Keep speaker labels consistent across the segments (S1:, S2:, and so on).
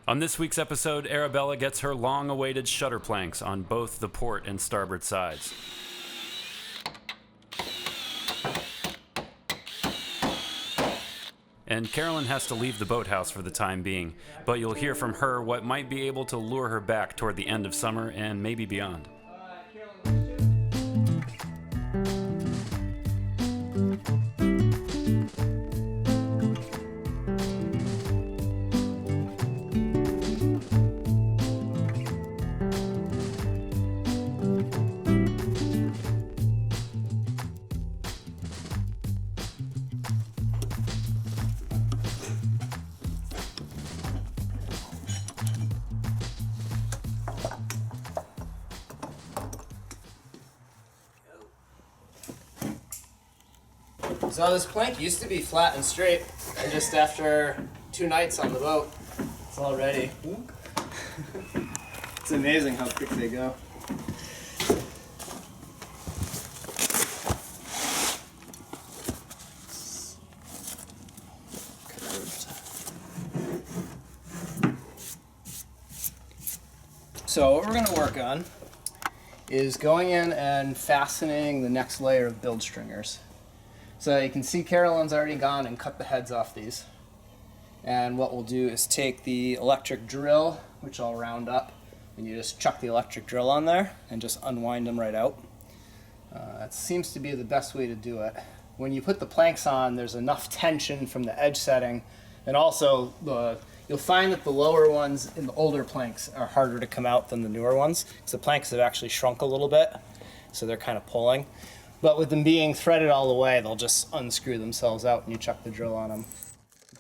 S1: On this week's episode, Arabella gets her long-awaited shutter planks on both the port and starboard sides. And Carolyn has to leave the boathouse for the time being, but you'll hear from her what might be able to lure her back toward the end of summer and maybe beyond.
S2: So this plank used to be flat and straight, and just after 2 nights on the boat, it's all ready. It's amazing how quick they go. So what we're going to work on is going in and fastening the next layer of build stringers. So you can see Carolyn's already gone and cut the heads off these. And what we'll do is take the electric drill, which I'll round up, and you just chuck the electric drill on there and just unwind them right out. That seems to be the best way to do it. When you put the planks on, there's enough tension from the edge setting, and also you'll find that the lower ones in the older planks are harder to come out than the newer ones, because the planks have actually shrunk a little bit, so they're kind of pulling. But with them being threaded all the way, they'll just unscrew themselves out when you chuck the drill on them.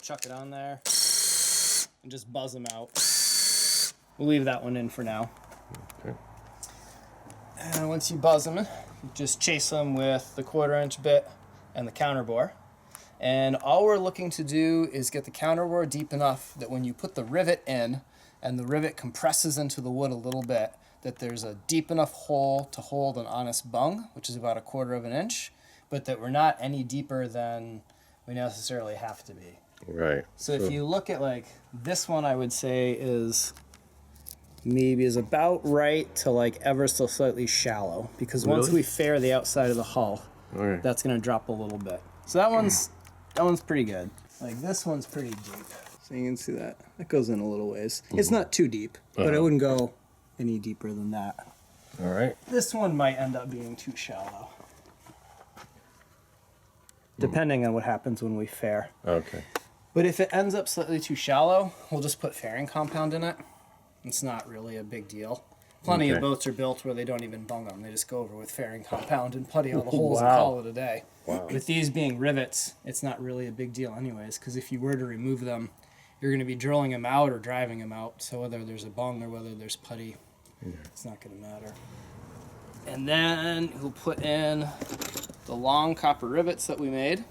S2: Chuck it on there and just buzz them out. We'll leave that one in for now.
S3: Okay.
S2: And once you buzz them, just chase them with the 1/4-inch bit and the counterbore. And all we're looking to do is get the counterbore deep enough that when you put the rivet in and the rivet compresses into the wood a little bit, that there's a deep enough hole to hold an honest bung, which is about 1/4 inch, but that we're not any deeper than we necessarily have to be.
S3: Right.
S2: So if you look at like this one, I would say is about right to like ever so slightly shallow, because once we fair the outside of the hull, that's going to drop a little bit. So that one's pretty good. Like this one's pretty deep. So you can see that. That goes in a little ways. It's not too deep, but it wouldn't go any deeper than that.
S3: All right.
S2: This one might end up being too shallow, depending on what happens when we fair.
S3: Okay.
S2: But if it ends up slightly too shallow, we'll just put fairing compound in it. It's not really a big deal. Plenty of boats are built where they don't even bung them. They just go over with fairing compound and putty all the holes and call it a day.
S3: Wow.
S2: With these being rivets, it's not really a big deal anyways, because if you were to remove them, you're going to be drilling them out or driving them out. So whether there's a bung or whether there's putty, it's not going to matter. And then we'll put in the long copper rivets that we made.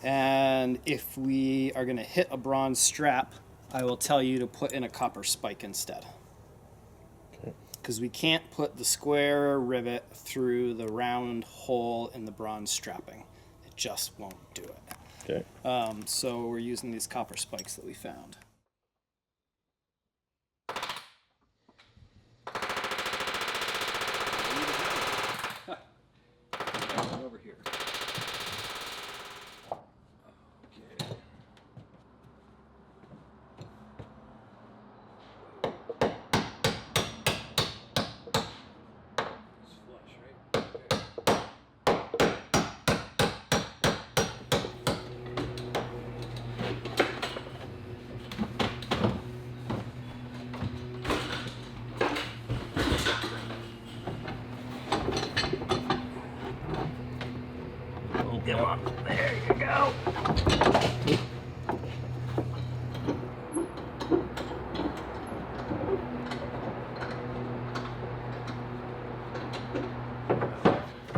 S2: And if we are going to hit a bronze strap, I will tell you to put in a copper spike instead. Because we can't put the square rivet through the round hole in the bronze strapping. It just won't do it.
S3: Okay.
S2: So we're using these copper spikes that we found. Over here. Okay. It's flush, right? Okay. Come on. There you go.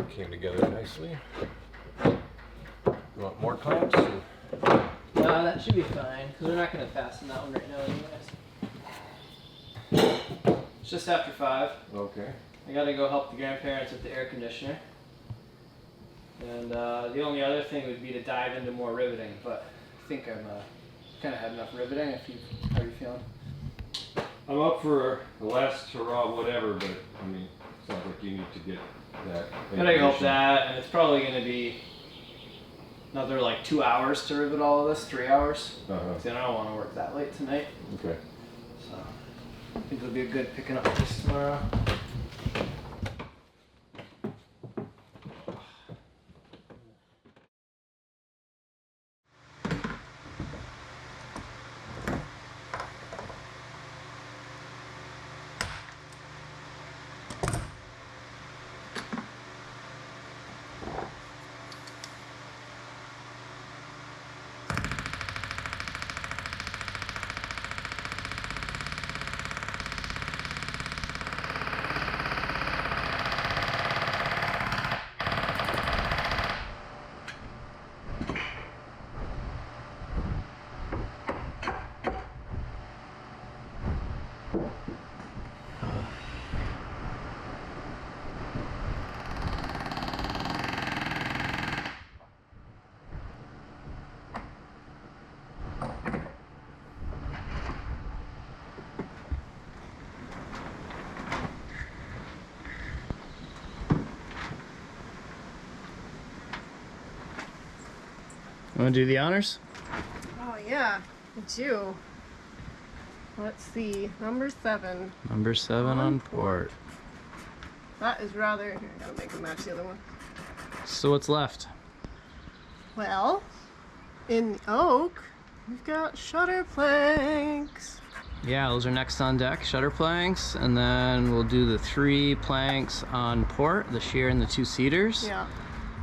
S3: Came together nicely. You want more clamps?
S2: That should be fine, because we're not going to fasten that one right now anyways. It's just after 5.
S3: Okay.
S2: I got to go help the grandparents with the air conditioner. And the only other thing would be to dive into more riveting, but I think I'm kind of had enough riveting. How are you feeling?
S3: I'm up for the last hurrah, whatever, but I mean, sounds like you need to get that.
S2: Gotta hope that, and it's probably gonna be another like 2 hours to rivet all of this, 3 hours.
S3: Uh-huh.
S2: See, I don't want to work that late tonight,
S3: Okay.
S2: so I think it'll be a good picking up this tomorrow. Want to do the honors?
S4: Oh yeah, I do. Let's see, number 7.
S2: Number 7 on port.
S4: That is rather. Here, I gotta make it match the other one.
S2: So what's left?
S4: Well, in the oak, we've got shutter planks.
S2: Yeah, those are next on deck, shutter planks, and then we'll do the 3 planks on port, the sheer and the 2 cedars.
S4: Yeah.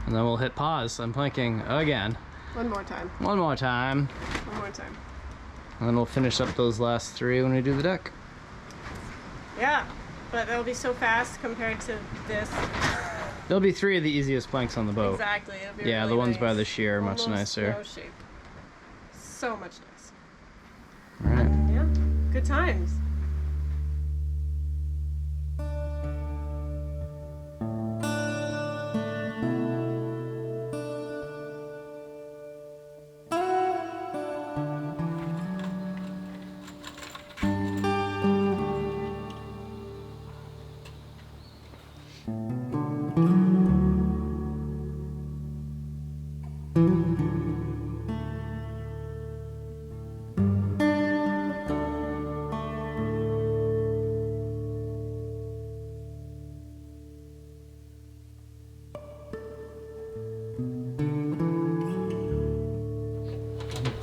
S2: And then we'll hit pause. I'm planking again.
S4: One more time.
S2: One more time.
S4: One more time.
S2: And then we'll finish up those last 3 when we do the deck.
S4: Yeah, but that'll be so fast compared to this.
S2: There'll be 3 of the easiest planks on the boat.
S4: Exactly. It'll be
S2: Yeah,
S4: really
S2: the ones
S4: nice.
S2: by the sheer are much
S4: Almost
S2: nicer.
S4: no shape. So much nicer.
S2: All right.
S4: Yeah. Good times.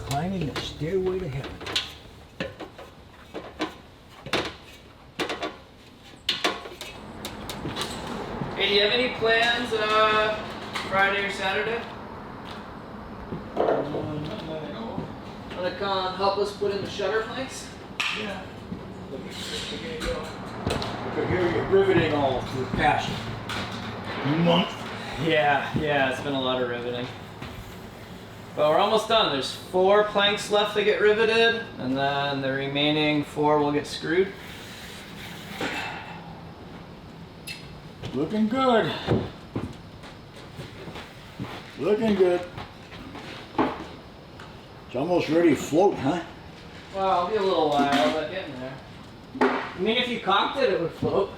S5: Climbing the stairway to heaven.
S2: Hey, do you have any plans Friday or Saturday? Want to come help us put in the shutter planks?
S5: Yeah. I could hear you riveting all through the past month.
S2: Yeah, it's been a lot of riveting. But we're almost done. There's 4 planks left to get riveted, and then the remaining 4 will get screwed.
S5: Looking good. Looking good. It's almost ready to float, huh?
S2: Well, it'll be a little while, but getting there. I mean, if you cocked it, it would float.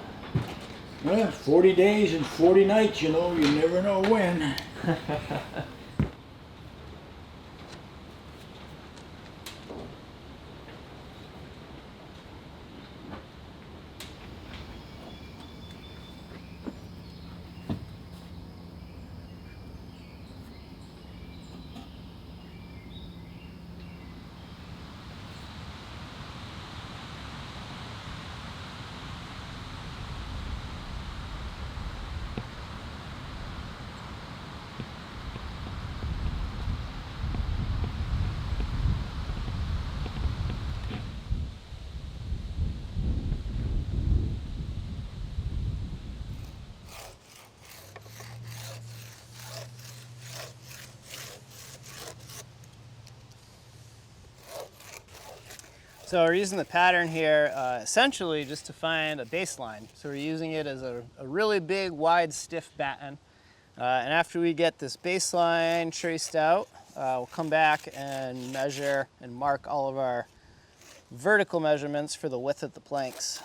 S5: Well, 40 days and 40 nights, you know, you never know when.
S2: So we're using the pattern here essentially just to find a baseline. So we're using it as a really big, wide, stiff batten. And after we get this baseline traced out, we'll come back and measure and mark all of our vertical measurements for the width of the planks.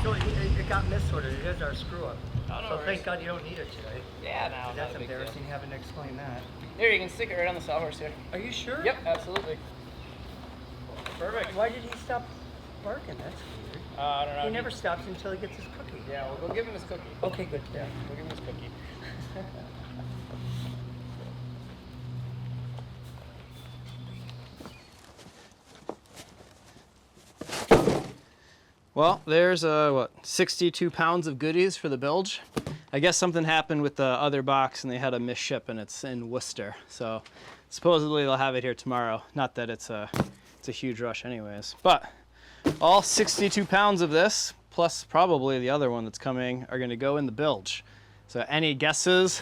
S6: So it got misordered. It is our screw up.
S2: Oh, no
S6: So
S2: worries.
S6: thank God you don't need it today.
S2: Yeah, no,
S6: That's embarrassing having to explain that.
S2: Here, you can stick it right on the sawhorse here.
S6: Are you sure?
S2: Yep, absolutely. Perfect.
S6: Why did he stop barking? That's weird.
S2: I don't know.
S6: He never stops until he gets his cookie.
S2: Yeah, we'll go give him his cookie.
S6: Okay, good.
S2: Yeah, we'll give him his cookie. Well, there's 62 pounds of goodies for the bilge. I guess something happened with the other box and they had a misship and it's in Worcester. So supposedly they'll have it here tomorrow. Not that it's a huge rush anyways. But all 62 pounds of this, plus probably the other one that's coming, are gonna go in the bilge. So any guesses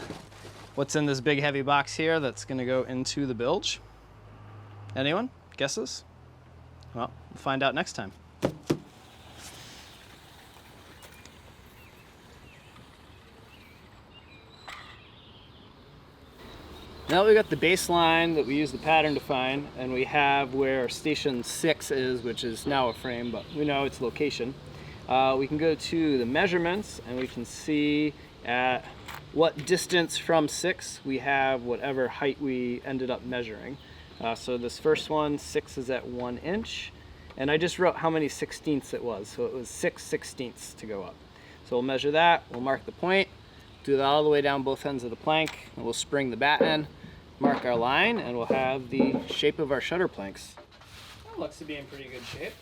S2: what's in this big heavy box here that's gonna go into the bilge? Anyone? Guesses? Well, we'll find out next time. Now that we got the baseline that we use the pattern to find, and we have where station 6 is, which is now a frame, but we know its location, we can go to the measurements and we can see at what distance from 6 we have whatever height we ended up measuring. So this first one, 6 is at 1 inch, and I just wrote how many 16ths it was, so it was 6 16ths to go up. So we'll measure that, we'll mark the point, do that all the way down both ends of the plank, and we'll spring the batten, mark our line, and we'll have the shape of our shutter planks. That looks to be in pretty good shape.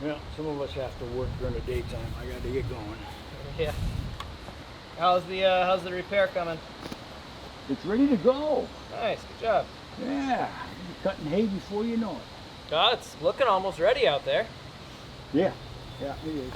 S5: Yeah, some of us have to work during the daytime. I got to get going.
S2: Yeah. How's the repair coming?
S5: It's ready to go.
S2: Nice, good job.
S5: Yeah, you're cutting hay before you know it.
S2: God, it's looking almost ready out there.
S5: Yeah, it is.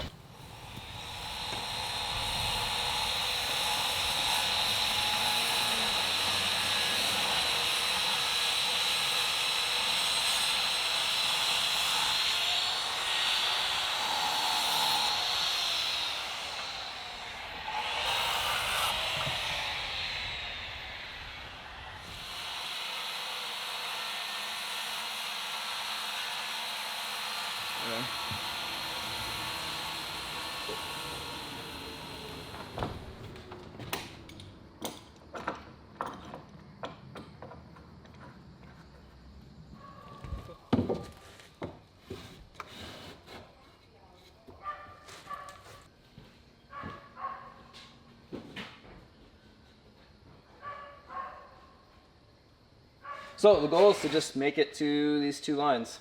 S5: So the goal is to just make it to these two lines.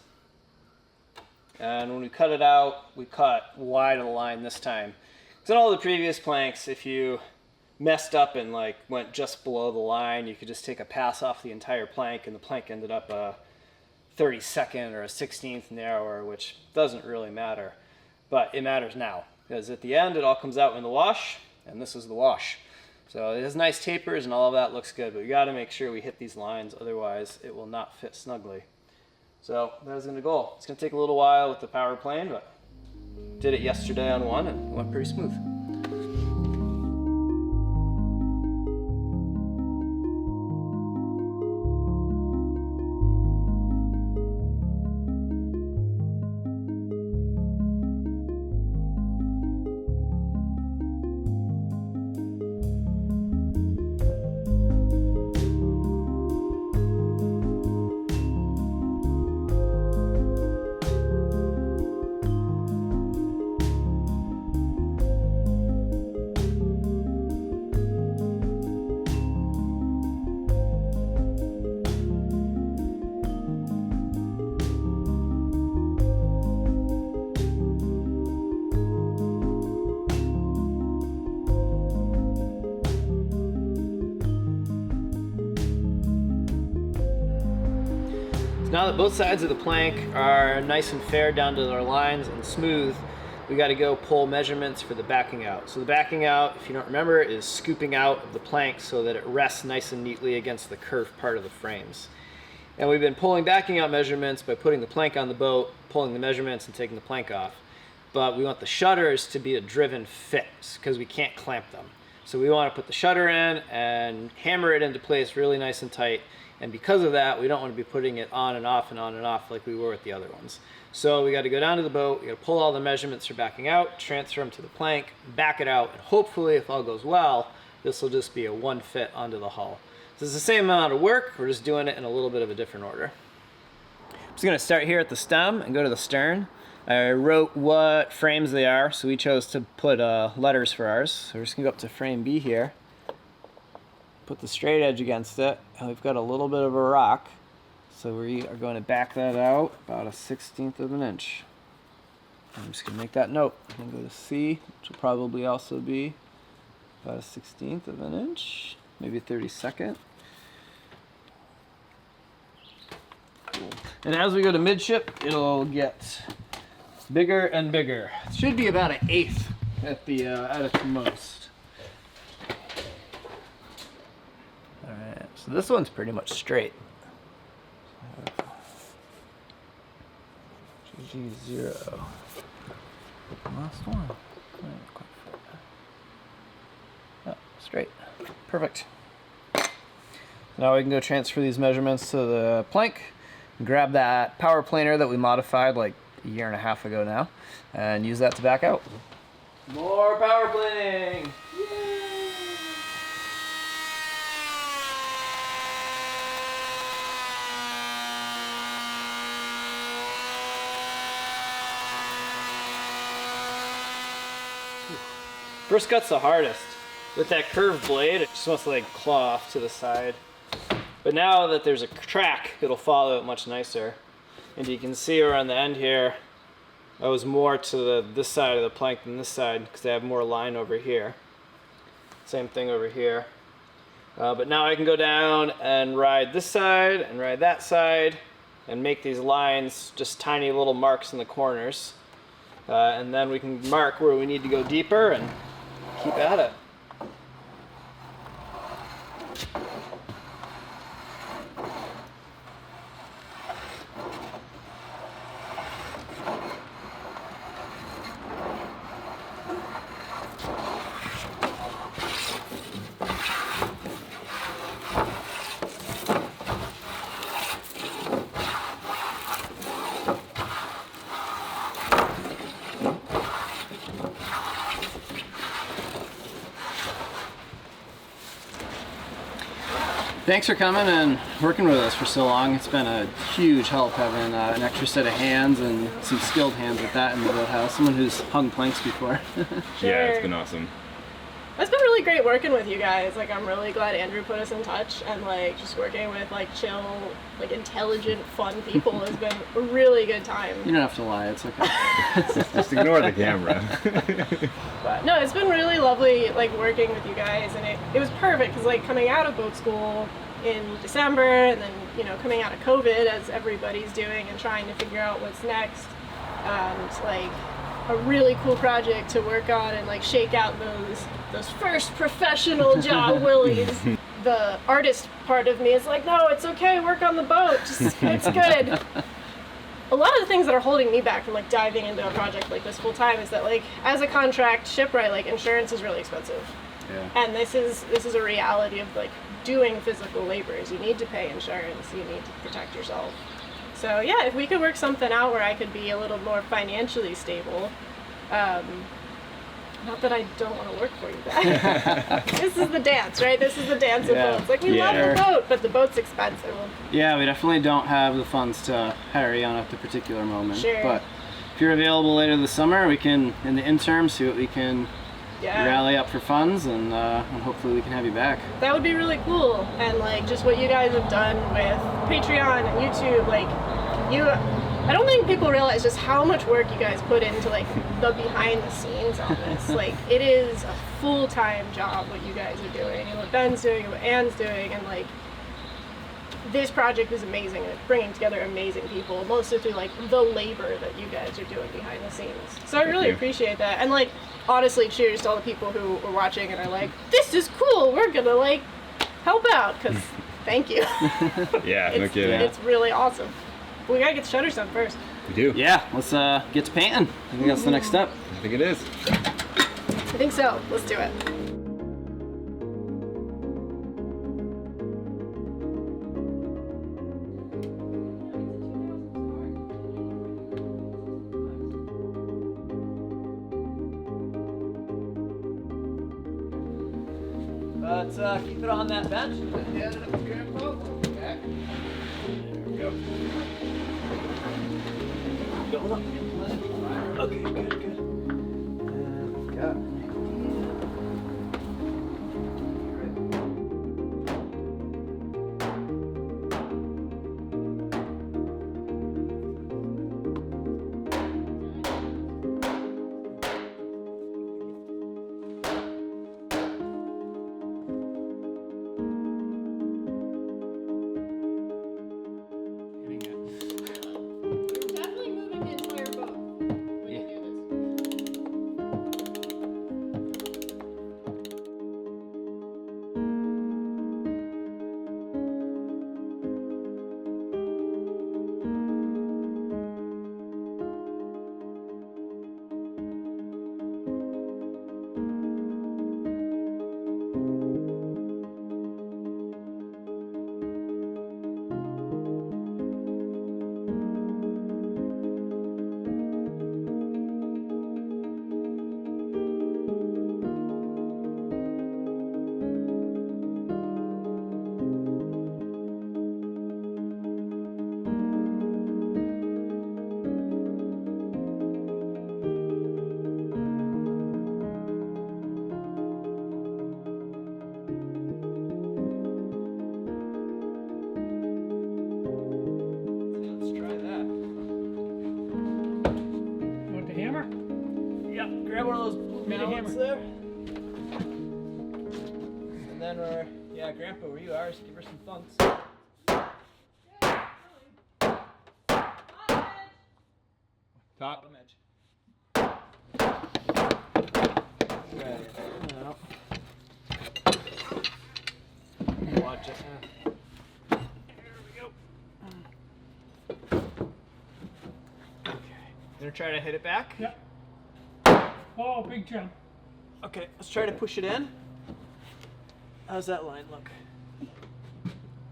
S5: And when we cut it out, we cut wide of the line this time. Because in all the previous planks, if you messed up and like went just below the line, you could just take a pass off the entire plank and the plank ended up a 32nd or a 16th narrower, which doesn't really matter. But it matters now, because at the end it all comes out in the wash, and this is the wash. So it has nice tapers and all of that looks good, but we gotta make sure we hit these lines, otherwise it will not fit snugly. So that is gonna go. It's gonna take a little while with the power plane, but did it yesterday on one and it went pretty smooth. So now that both sides of the plank are nice and fair down to their lines and smooth, we got to go pull measurements for the backing out. So the backing out, if you don't remember, is scooping out of the plank so that it rests nice and neatly against the curved part of the frames. And we've been pulling backing out measurements by putting the plank on the boat, pulling the measurements and taking the plank off. But we want the shutters to be a driven fit because we can't clamp them. So we want to put the shutter in and hammer it into place really nice and tight. And because of that, we don't want to be putting it on and off and on and off like we were with the other ones. So we got to go down to the boat, we got to pull all the measurements for backing out, transfer them to the plank, back it out, and hopefully, if all goes well, this will just be a one fit onto the hull. So it's the same amount of work, we're just doing it in a little bit of a different order. I'm just going to start here at the stem and go to the stern. I wrote what frames they are, so we chose to put letters for ours. So we're just going to go up to frame B here, put the straight edge against it, and we've got a little bit of a rock. So we are going to back that out about 1/16 of an inch. I'm just going to make that note. I'm going to go to C, which will probably also be about 1/16 of an inch, maybe 32nd. Cool. And as we go to midship, it'll get bigger and bigger. It should be about 1/8 at the most. All right, so this one's pretty much straight. G0. Last one. Oh, straight. Perfect. Now we can go transfer these measurements to the plank, grab that power planer that we modified like a year and a half ago now, and use that to back out. More power planing! Yay! First cut's the hardest. With that curved blade, it just wants to like claw off to the side. But now that there's a track, it'll follow it much nicer. And you can see around the end here, I was more to this side of the plank than this side because I have more line over here. Same thing over here. But now I can go down and ride this side and ride that side and make these lines just tiny little marks in the corners. And then we can mark where we need to go deeper and keep at it. Thanks for coming and working with us for so long. It's been a huge help having an extra set of hands and some skilled hands at that in the boathouse. Someone who's hung planks before.
S4: Sure.
S7: Yeah, it's been awesome.
S4: It's been really great working with you guys. Like, I'm really glad Andrew put us in touch, and like just working with like chill, like intelligent, fun people has been a really good time.
S2: You don't have to lie, it's okay.
S7: Just ignore the camera.
S4: But no, it's been really lovely like working with you guys, and it was perfect because like coming out of boat school in December, and then coming out of COVID as everybody's doing and trying to figure out what's next, and like a really cool project to work on and like shake out those first professional job willies. The artist part of me is like, no, it's okay, work on the boat, just it's good. A lot of the things that are holding me back from like diving into a project like this full time is that like as a contract shipwright, like insurance is really expensive.
S2: Yeah.
S4: And this is a reality of like doing physical labors. You need to pay insurance, you need to protect yourself. So yeah, if we could work something out where I could be a little more financially stable, not that I don't want to work for you guys. This is the dance, right? This is the dance of boats. Like, we love the boat, but the boat's expensive.
S2: Yeah, we definitely don't have the funds to hire you on at the particular moment.
S4: Sure.
S2: But if you're available later this summer, we can, in the interim, see what we can rally up for funds, and hopefully we can have you back.
S4: That would be really cool. And like just what you guys have done with Patreon and YouTube, like I don't think people realize just how much work you guys put into like the behind the scenes on this. Like, it is a full-time job what you guys are doing, and what Ben's doing, and what Anne's doing, and like this project is amazing, and it's bringing together amazing people, mostly through like the labor that you guys are doing behind the scenes. So I really appreciate that. And like, honestly, cheers to all the people who are watching and are like, this is cool, we're gonna like help out, because thank you.
S7: Yeah, no kidding.
S4: It's really awesome. But we gotta get the shutters done first.
S7: We do.
S5: Yeah, let's get to painting. I think that's the next step.
S7: I think it is.
S4: I think so. Let's do it.
S5: Let's keep it on that bench. Going up. Okay, good, good. And we've got
S4: Definitely moving the entire boat when you do this.
S5: let's try that.
S8: Want the hammer?
S5: Yep, grab one of those blue
S8: Made a
S5: mallets
S8: hammer.
S5: there. And then we're, yeah, Grandpa, where you are, just give her some thunks.
S7: Top.
S5: Bottom edge. Right. Now. Watch it. Gonna try to hit it back?
S8: Yep. Oh, big jump.
S5: Okay, let's try to push it in. How's that line look?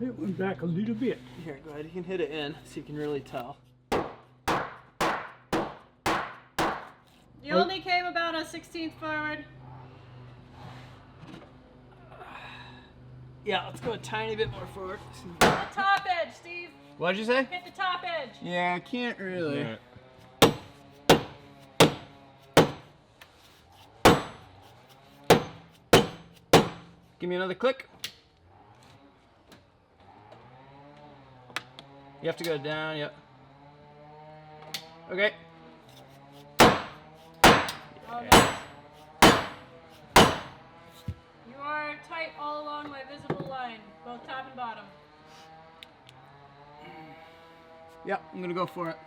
S8: It went back a little bit.
S5: Here, go ahead, you can hit it in so you can really tell.
S4: You only came about a 16th forward.
S5: Yeah, let's go a tiny bit more forward.
S4: The top edge, Steve.
S5: What'd you say?
S4: Hit the top edge.
S5: Yeah, I can't really.
S7: Yeah.
S5: Give me another click. You have to go down, yep. Okay.
S4: Oh, nice. You are tight all along my visible line, both top and bottom.
S5: Yep, I'm gonna go for it.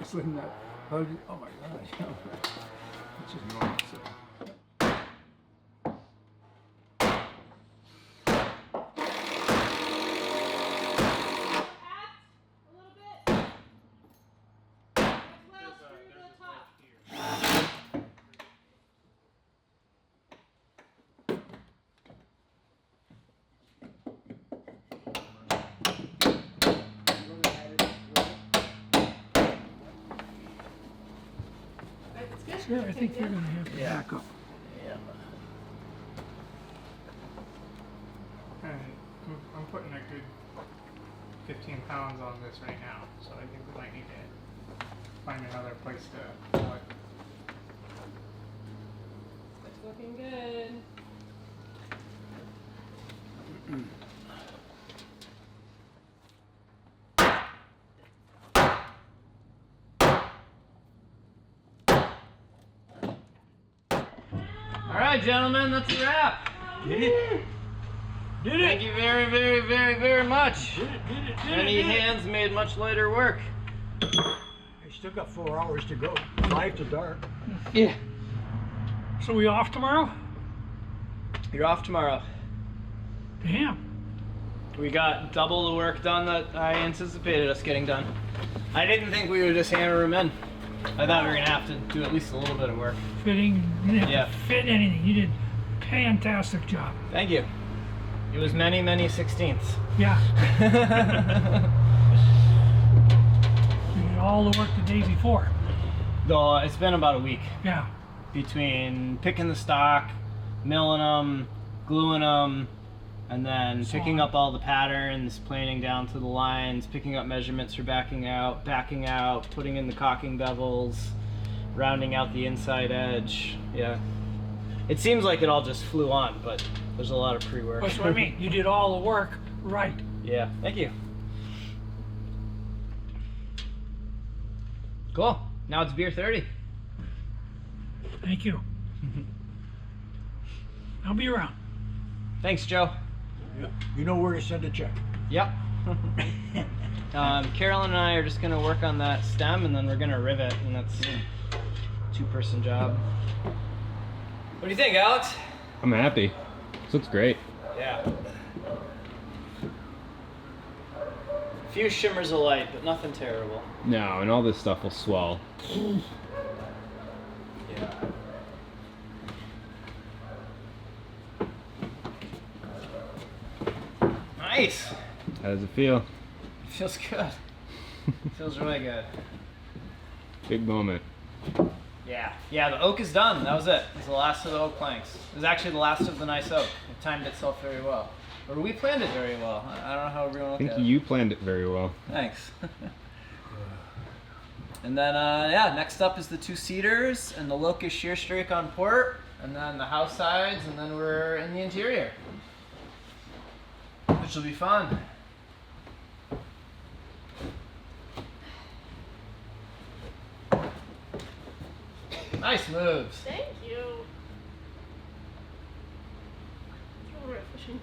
S8: Slim that. Oh my gosh. It's just normal.
S4: A little bit. Well, screw the top.
S8: Yeah, I think you're gonna have to back up.
S9: Alright, I'm putting a good 15 pounds on this right now, so I think we might need to find another place to pull it.
S4: It's looking good.
S5: All right, gentlemen, that's a wrap.
S8: Did it? Did
S5: Thank
S8: it?
S5: you very, very, very, very much.
S8: Did it? Did it? Did
S5: Many
S8: it? Did it?
S5: hands made much lighter work.
S8: I still got 4 hours to go. 5 to dark.
S5: Yeah.
S10: So we off tomorrow?
S5: You're off tomorrow.
S10: Damn.
S5: We got double the work done that I anticipated us getting done. I didn't think we would just hammer them in. I thought we were gonna have to do at least a little bit of work.
S10: Fitting, you didn't have
S5: Yeah.
S10: to fit anything. You did a fantastic job.
S5: Thank you. It was many, many 16ths.
S10: Yeah. You did all the work the day before.
S5: Though it's been about a week
S10: Yeah.
S5: between picking the stock, milling them, gluing them, and then picking up all the patterns, planing down to the lines, picking up measurements for backing out, putting in the caulking bevels, rounding out the inside edge. Yeah. It seems like it all just flew on, but there's a lot of pre-work.
S10: That's what I mean. You did all the work right.
S5: Yeah, thank you. Cool. Now it's beer 30.
S10: Thank you. I'll be around.
S5: Thanks, Joe.
S8: Yeah. You know where to send a check.
S5: Yep. Carolyn and I are just gonna work on that stem, and then we're gonna rivet, and that's a 2-person job. What do you think, Alex?
S7: I'm happy. This looks great.
S5: Yeah. A few shimmers of light, but nothing terrible.
S7: No, and all this stuff will swell.
S5: Yeah. Nice.
S7: How does it feel?
S5: Feels good. Feels really good.
S7: Big moment.
S5: Yeah. Yeah, the oak is done. That was it. It was the last of the oak planks. It was actually the last of the nice oak. It timed itself very well. Or we planned it very well. I don't know how everyone
S7: I
S5: looked
S7: think
S5: at it.
S7: you planned it very well.
S5: Thanks. And then, yeah, next up is the 2 cedars and the locust shear strake on port, and then the house sides, and then we're in the interior, which will be fun. Nice moves.
S4: Thank you. Throw fishing.